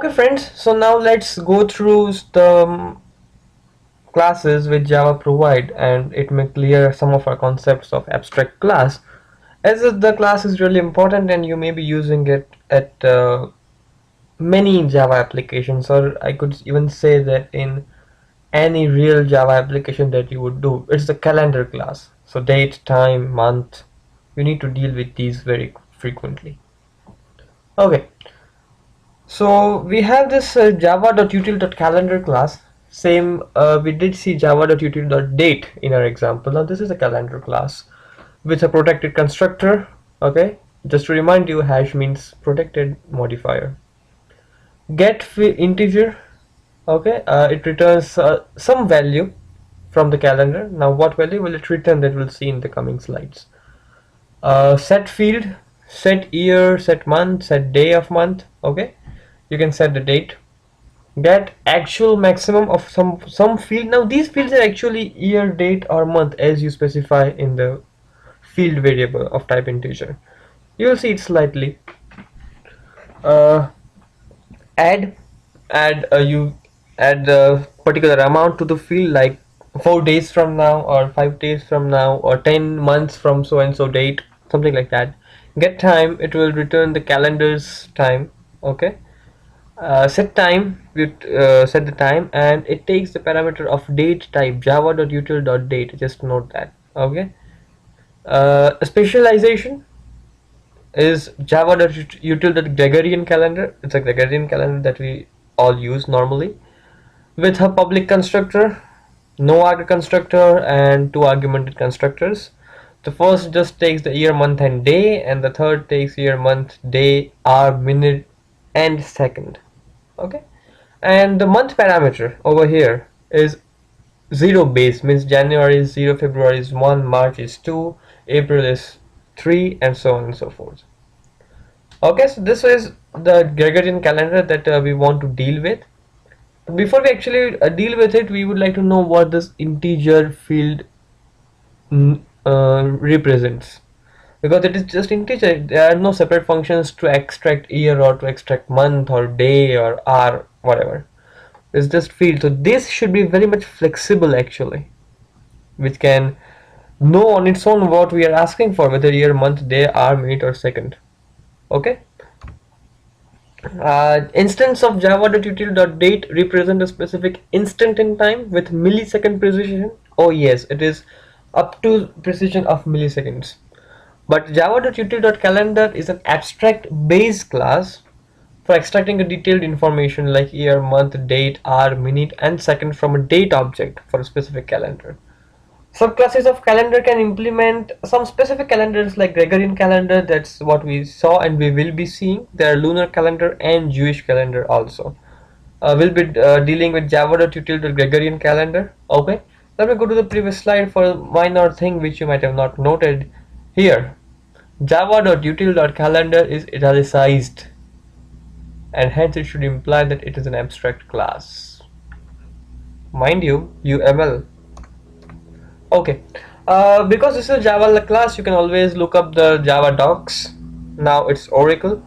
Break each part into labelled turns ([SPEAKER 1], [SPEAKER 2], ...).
[SPEAKER 1] Okay, friends, so now let's go through the classes which Java provide, and it may clear some of our concepts of abstract class, as the class is really important and you may be using it at many Java applications, or I could even say that in any real Java application that you would do. It's the calendar class. So date, time, month, you need to deal with these very frequently. Okay, so we have this java.util.calendar class. Same, we did see java.util.date in our example. Now this is a calendar class with a protected constructor. Okay, just to remind you, hash means protected modifier. Get integer. Okay, it returns some value from the calendar. Now what value will it return, that we'll see in the coming slides. Set field, set year, set month, set day of month. Okay, you can set the date. Get actual maximum of some field. Now these fields are actually year, date or month as you specify in the field variable of type integer. You will see it slightly. uh, add you add a particular amount to the field, like 4 days from now or 5 days from now or 10 months from so and so date, something like that. Get time, it will return the calendar's time. Okay. Set time, we set the time, and it takes the parameter of date type java.util.date. Just note that. Okay. Specialization is java.util.gregorian calendar. It's a Gregorian calendar that we all use normally, with a public constructor, no arg constructor, and two argumented constructors. The first just takes the year, month, and day, and the third takes year, month, day, hour, minute, and second. Okay, and the month parameter over here is zero base, means January is 0, February is 1, March is 2, April is 3, and so on and so forth. Okay, so this is the Gregorian calendar that we want to deal with. Before we actually deal with it, we would like to know what this integer field represents, because it is just integer. There are no separate functions to extract year or to extract month or day or hour, whatever. It's just field. So this should be very much flexible actually, which can know on its own what we are asking for, whether year, month, day, hour, minute or second. Okay. Instance of java.util.date represent a specific instant in time with millisecond precision. Oh yes, it is up to precision of milliseconds. But java.util.calendar is an abstract base class for extracting a detailed information like year, month, date, hour, minute, and second from a date object for a specific calendar. Subclasses of calendar can implement some specific calendars like Gregorian calendar, that's what we saw and we will be seeing. There are lunar calendar and Jewish calendar also. We'll be dealing with java.util.gregorian calendar. Okay, let me go to the previous slide for a minor thing which you might have not noted here. Java.util.calendar is italicized, and hence it should imply that it is an abstract class. Mind you, UML. Okay, because this is a Java class, you can always look up the Java docs. Now it's Oracle.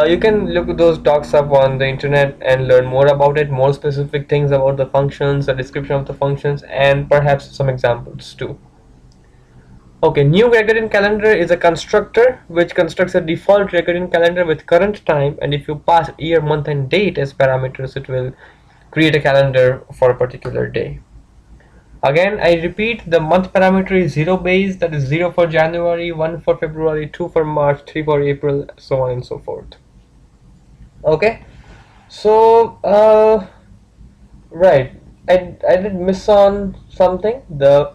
[SPEAKER 1] You can look those docs up on the internet and learn more about it, more specific things about the functions, a description of the functions, and perhaps some examples too. Okay, new Gregorian calendar is a constructor which constructs a default Gregorian calendar with current time, and if you pass year, month, and date as parameters, it will create a calendar for a particular day. Again, I repeat, the month parameter is 0 base, that is 0 for January, 1 for February, 2 for March, 3 for April, so on and so forth. Okay, so right, I did miss on something. The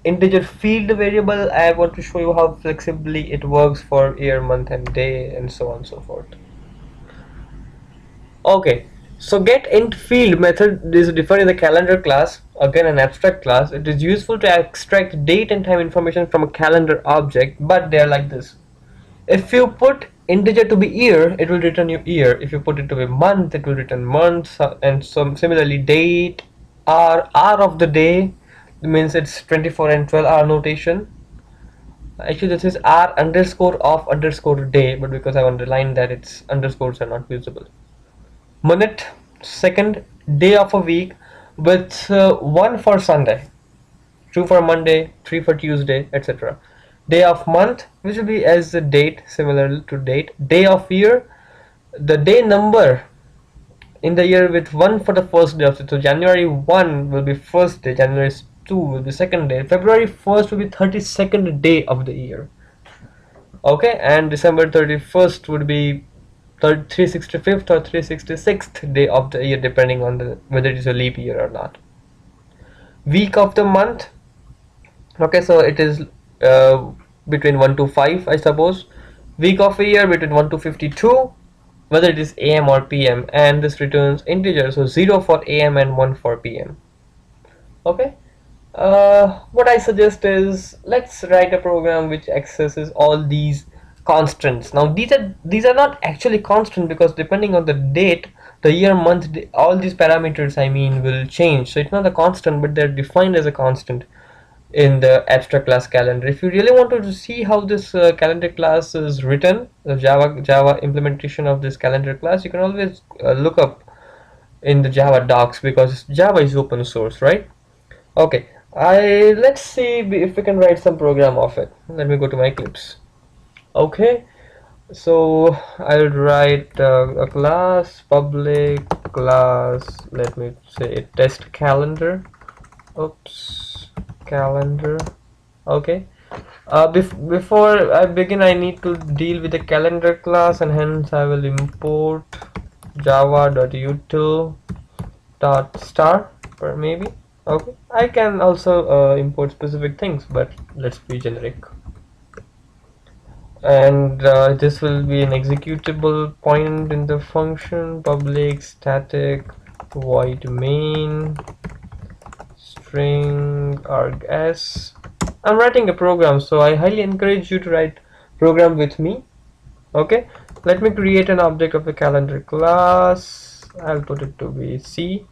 [SPEAKER 1] integer field variable, I want to show you how flexibly it works for year, month, and day, and so on and so forth. Okay, so getInt field method is defined in the calendar class, again an abstract class. It is useful to extract date and time information from a calendar object, but they are like this. If you put integer to be year, it will return you year. If you put it to be month, it will return month, and so similarly date, hour of the day, means it's 24 and 12 hour notation. Actually this is hour underscore of underscore day, but because I've underlined that, its underscores are not visible. minute, second, day of a week, with 1 for Sunday, 2 for Monday, 3 for Tuesday, etc. Day of month, which will be as the date, similar to date. Day of year, the day number in the year with 1 for the first day of it. So January 1 will be first day, January 2 will be second day, February 1st will be 32nd day of the year. Okay, and December 31st would be 365th or 366th day of the year, depending on the whether it is a leap year or not. Week of the month, okay, so it is between 1 to 5, I suppose. Week of a year between 1 to 52, whether it is AM or PM, and this returns integer, so 0 for AM and 1 for PM. Okay, what I suggest is let's write a program which accesses all these constants. Now these are not actually constant, because depending on the date, the year, month, all these parameters, I mean, will change. So it's not a constant, but they're defined as a constant in the abstract class calendar. If you really wanted to see how this calendar class is written, the Java implementation of this calendar class, you can always look up in the Java docs, because Java is open source, right? Okay, let's see if we can write some program of it. Let me go to my Eclipse. Okay, so I'll write a class, public class, let me say test calendar. Oops, calendar. Okay, before I begin, I need to deal with the calendar class, and hence I will import java.util.star, or maybe. Okay, I can also import specific things, but let's be generic. And this will be an executable point in the function public static void main string args. I'm writing a program, so I highly encourage you to write program with me. Okay, let me create an object of a calendar class. I'll put it to be C,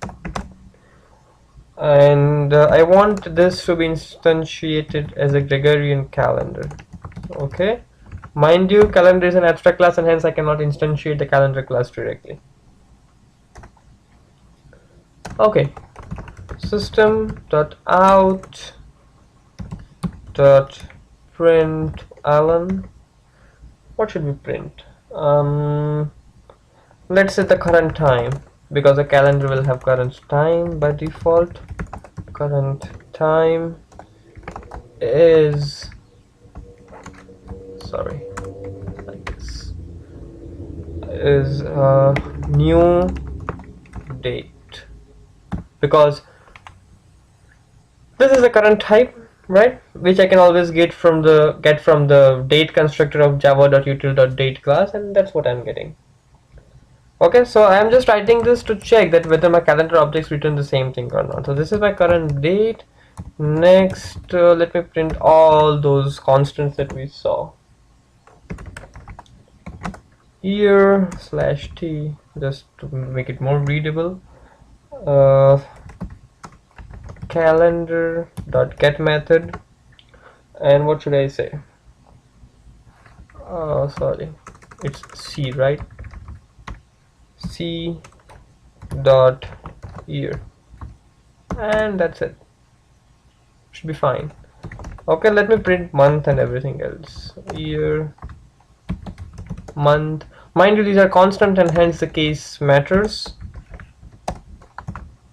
[SPEAKER 1] and I want this to be instantiated as a Gregorian calendar. Okay, mind you, calendar is an abstract class, and hence I cannot instantiate the calendar class directly. Okay, system.out.println. What should we print? Let's set the current time, because the calendar will have current time by default. Current time is, sorry, like this, is new date, because this is the current type, right, which I can always get from the date constructor of java.util.date class, and that's what I'm getting. Okay, so I am just writing this to check that whether my calendar objects return the same thing or not. So this is my current date. Next, let me print all those constants that we saw. Year /t, just to make it more readable. Calendar.get method, and what should I say? Sorry, it's C, right? C dot year, and that's it. Should be fine. Okay, let me print month and everything else. Year, month. Mind you, these are constant, and hence the case matters.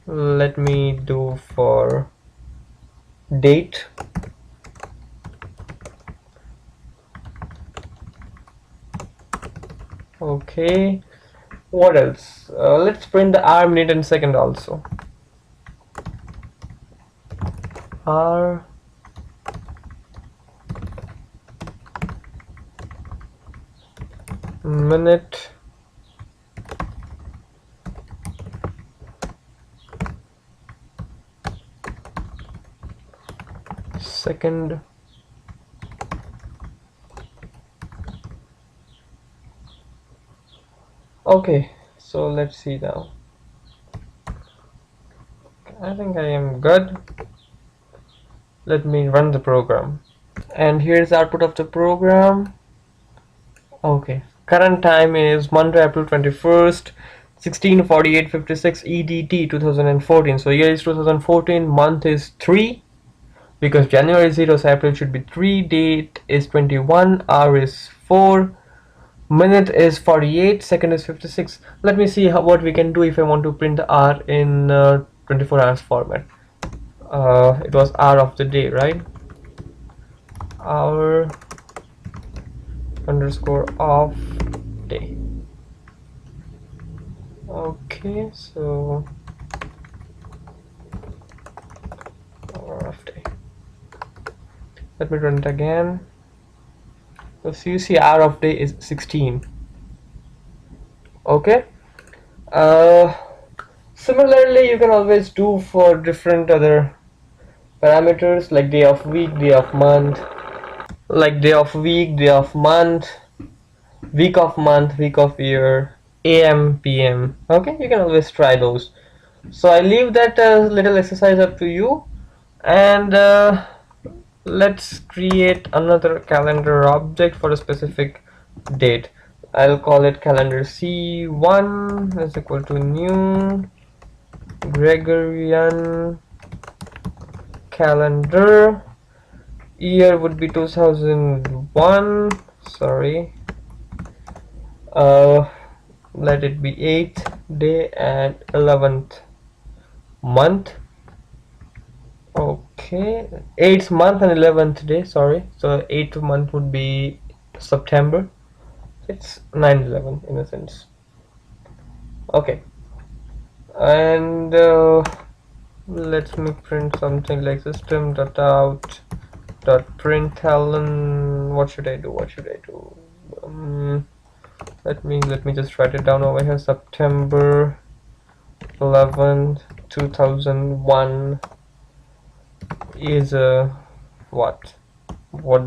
[SPEAKER 1] Let me do for date. Okay, what else? Let's print the hour, minute, and second also. Hour, minute, second, okay, so let's see now. I think I am good. Let me run the program, and here's the output of the program. Okay, current time is Monday, April 21st, 16 48 56 EDT 2014. So year is 2014, month is 3 because January is 0, so April should be 3, date is 21, hour is 4, minute is 48, second is 56. Let me see what we can do if I want to print the hour in 24 hours format. It was hour of the day, right? Hour underscore of day. Okay, so hour of day. Let me run it again. So you see hour of day is 16. Okay. Similarly, you can always do for different other parameters like day of week, day of month, like day of week, day of month, week of month, week of year, AM, PM. Okay, you can always try those. So I leave that little exercise up to you, and let's create another calendar object for a specific date. I'll call it calendar C1 is equal to new Gregorian calendar. Year would be 2001. Sorry. Let it be 8th day and 11th month. Okay, 8th month and 11th day. Sorry, so 8th month would be September. It's 9/11 in a sense. Okay, and let me print something like system.out.println. What should I do? What should I do? Let me just write it down over here. September 11th 2001 is what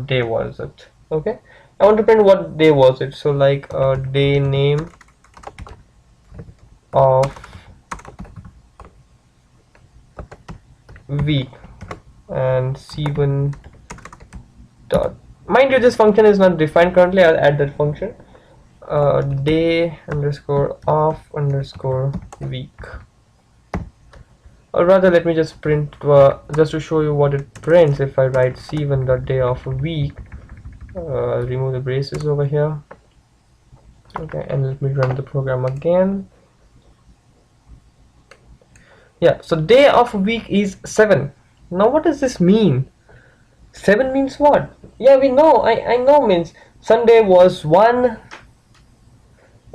[SPEAKER 1] day was it? Okay, I want to print what day was it. So like day name of week and C1 dot. Mind you, this function is not defined currently. I'll add that function. Day underscore of underscore week. Or rather, let me just print just to show you what it prints. If I write C1 dot day of a week, I'll remove the braces over here. Okay, and let me run the program again. Yeah, so day of a week is 7. Now what does this mean? 7 means what? Yeah, we know. I know means Sunday was 1,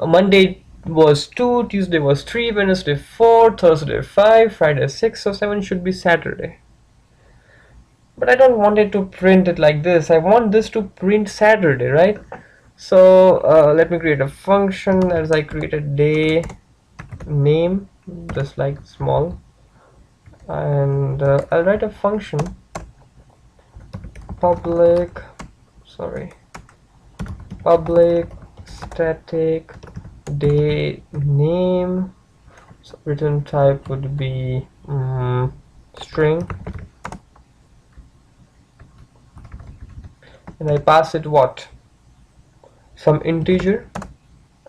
[SPEAKER 1] Monday was 2, Tuesday was 3, Wednesday 4, Thursday 5, Friday 6, so 7 should be Saturday. But I don't want it to print it like this. I want this to print Saturday, right? So let me create a function as I created day name, just like small, and I'll write a function public static day name. So return type would be string, and I pass it what? Some integer,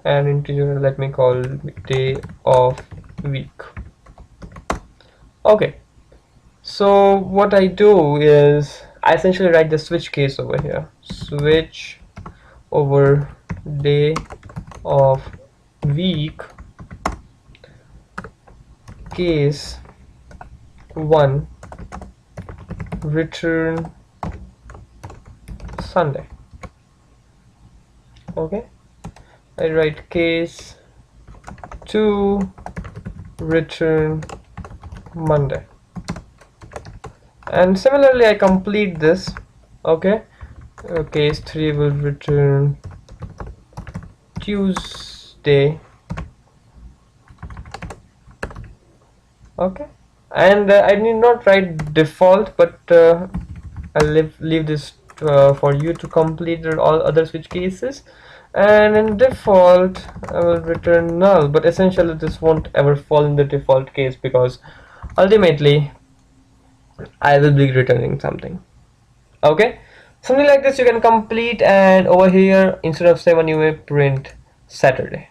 [SPEAKER 1] and integer let me call day of week. Okay, so what I do is I essentially write the switch case over here. Switch over day of week case 1 return Sunday. Okay, I write case 2 return Monday, and similarly I complete this. Okay, case 3 will return Tuesday. Okay, and I need not write default, but I'll leave this for you to complete all other switch cases. And in default I will return null, but essentially this won't ever fall in the default case because ultimately I will be returning something. Okay, something like this you can complete, and over here instead of 7 you may print Saturday.